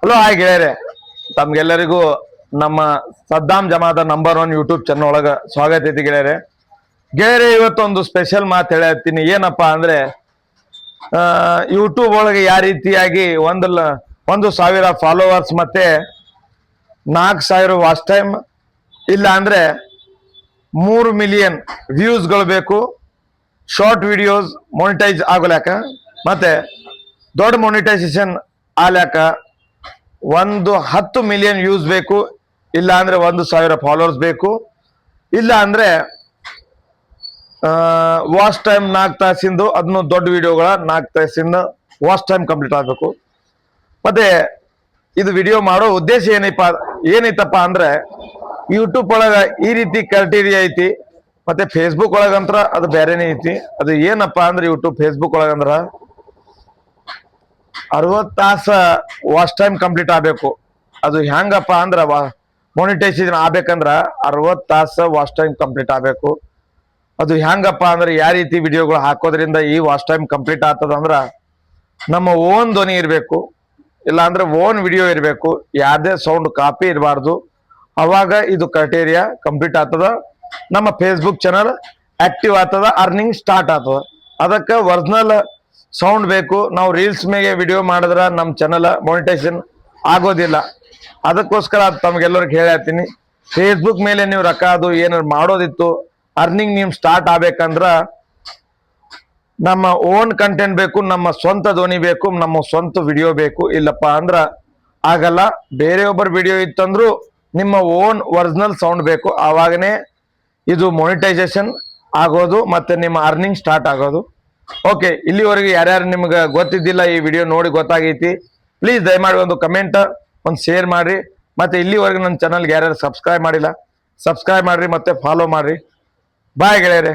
Hello hi ಗೆಳೆಯರೆ, ತಮ್ಗೆಲ್ಲರಿಗೂ ನಮ್ಮ Saddam ಜಮಾದ number 1 YouTube channel ಒಳಗ ಸ್ವಾಗತ ಐತಿ ಗೆಳೆಯರೆ. ಇವತ್ತೊಂದು ಸ್ಪೆಷಲ್ ಮಾತು ಹೇಳತ್ತೀನಿ. ಏನಪ್ಪಾ ಅಂದ್ರೆ ಯೂಟ್ಯೂಬ್ ಒಳಗೆ ಯಾವ ರೀತಿಯಾಗಿ 1,000 ಫಾಲೋವರ್ಸ್ ಮತ್ತೆ 4,000 ವಾಚ್ ಟೈಮ್ ಇಲ್ಲ ಅಂದ್ರೆ 3 ಮಿಲಿಯನ್ ವ್ಯೂಸ್ಗಳು ಬೇಕು. ಶಾರ್ಟ್ ವಿಡಿಯೋಸ್ ಮೊನಿಟೈಸ್ ಆಗೋಲ್ಯಾಕ ಮತ್ತೆ ದೊಡ್ಡ ಮೊನಿಟೈಸೇಷನ್ ಆಲ್ಯಾಕ 10 ಮಿಲಿಯನ್ ವ್ಯೂಸ್ ಬೇಕು, ಇಲ್ಲ ಅಂದ್ರೆ 1,000 ಫಾಲೋವರ್ಸ್ ಬೇಕು, ಇಲ್ಲ ಅಂದ್ರೆ ವಾಚ್ ಟೈಮ್ 4 ತಾಸಿಂದು ಅದನ್ನು ದೊಡ್ಡ ವಿಡಿಯೋಗಳ 4 ತಾಸಿಂದ ವಾಚ್ ಟೈಮ್ ಕಂಪ್ಲೀಟ್ ಆಗಬೇಕು. ಮತ್ತೆ ಇದು ವಿಡಿಯೋ ಮಾಡೋ ಉದ್ದೇಶ ಏನೈತಪ್ಪ ಅಂದ್ರೆ ಯೂಟ್ಯೂಬ್ ಒಳಗ ಈ ರೀತಿ ಕ್ರೈಟೀರಿಯಾ ಐತಿ, ಮತ್ತೆ ಫೇಸ್ಬುಕ್ ಒಳಗಂತ್ರ ಅದು ಬೇರೆನೇ ಐತಿ. ಅದು ಏನಪ್ಪಾ ಅಂದ್ರೆ ಯೂಟ್ಯೂಬ್ ಫೇಸ್ಬುಕ್ ಒಳಗಂದ್ರ 60 ತಾಸ ವಾಚ್ ಟೈಮ್ ಕಂಪ್ಲೀಟ್ ಆಗ್ಬೇಕು. ಅದು ಹೆಂಗಪ್ಪ ಅಂದ್ರ ಮೊನಿಟೈಸೇಷನ್ ಆಗ್ಬೇಕಂದ್ರ 60 ತಾಸ ವಾಚ್ ಟೈಮ್ ಕಂಪ್ಲೀಟ್ ಆಗ್ಬೇಕು. ಅದು ಹೆಂಗಪ್ಪ ಅಂದ್ರೆ ಯಾವ ರೀತಿ ವಿಡಿಯೋಗಳು ಹಾಕೋದ್ರಿಂದ ಈ ವಾಚ್ ಟೈಮ್ ಕಂಪ್ಲೀಟ್ ಆಗ್ತದ ಅಂದ್ರ ನಮ್ಮ ಓನ್ ಧ್ವನಿ ಇರಬೇಕು, ಇಲ್ಲ ಅಂದ್ರೆ ಓನ್ ವಿಡಿಯೋ ಇರಬೇಕು, ಯಾವ್ದೇ ಸೌಂಡ್ ಕಾಪಿ ಇರಬಾರ್ದು. ಅವಾಗ ಇದು ಕ್ರೈಟೇರಿಯಾ ಕಂಪ್ಲೀಟ್ ಆಗ್ತದ, ನಮ್ಮ ಫೇಸ್ಬುಕ್ ಚಾನಲ್ ಆಕ್ಟಿವ್ ಆಗ್ತದ, ಅರ್ನಿಂಗ್ ಸ್ಟಾರ್ಟ್ ಆಗ್ತದ. ಅದಕ್ಕೆ ಒರಿಜಿನಲ್ ಸೌಂಡ್ ಬೇಕು. ನಾವು ರೀಲ್ಸ್ ಮೇಲೆ ವಿಡಿಯೋ ಮಾಡಿದ್ರ ನಮ್ಮ ಚಾನಲ್ ಮಾನಿಟೈಸೇಷನ್ ಆಗೋದಿಲ್ಲ. ಅದಕ್ಕೋಸ್ಕರ ತಮ್ಗೆಲ್ಲರಿಗೆ ಹೇಳತ್ತೀನಿ, ಫೇಸ್ಬುಕ್ ಮೇಲೆ ನೀವು ರೊಕ್ಕ ಅದು ಏನಾರು ಮಾಡೋದಿತ್ತು, ಅರ್ನಿಂಗ್ ನೀವು ಸ್ಟಾರ್ಟ್ ಆಗ್ಬೇಕಂದ್ರ ನಮ್ಮ ಓನ್ ಕಂಟೆಂಟ್ ಬೇಕು, ನಮ್ಮ ಸ್ವಂತ ಧ್ವನಿ ಬೇಕು, ನಮ್ಮ ಸ್ವಂತ ವಿಡಿಯೋ ಬೇಕು. ಇಲ್ಲಪ್ಪ ಅಂದ್ರ ಆಗಲ್ಲ. ಬೇರೆಯೊಬ್ಬರ ವಿಡಿಯೋ ಇತ್ತಂದ್ರು ನಿಮ್ಮ ಓನ್ ಒರಿಜಿನಲ್ ಸೌಂಡ್ ಬೇಕು. ಆವಾಗನೇ ಇದು ಮೊನಿಟೈಸೇಷನ್ ಆಗೋದು ಮತ್ತೆ ನಿಮ್ಮ ಅರ್ನಿಂಗ್ ಸ್ಟಾರ್ಟ್ ಆಗೋದು. ಓಕೆ, ಇಲ್ಲಿವರೆಗೆ ಯಾರ್ಯಾರು ನಿಮ್ಗೆ ಗೊತ್ತಿದ್ದಿಲ್ಲ ಈ ವಿಡಿಯೋ ನೋಡಿ ಗೊತ್ತಾಗೈತಿ, ಪ್ಲೀಸ್ ದಯಮಾಡಿ ಒಂದು ಕಮೆಂಟ್, ಒಂದು ಶೇರ್ ಮಾಡ್ರಿ. ಮತ್ತೆ ಇಲ್ಲಿವರೆಗೆ ನನ್ನ ಚಾನಲ್ಗೆ ಯಾರ್ಯಾರು ಸಬ್ಸ್ಕ್ರೈಬ್ ಮಾಡಿಲ್ಲ ಸಬ್ಸ್ಕ್ರೈಬ್ ಮಾಡ್ರಿ, ಮತ್ತೆ ಫಾಲೋ ಮಾಡ್ರಿ. ಬಾಯ್ ಗೆಳೆಯರೆ.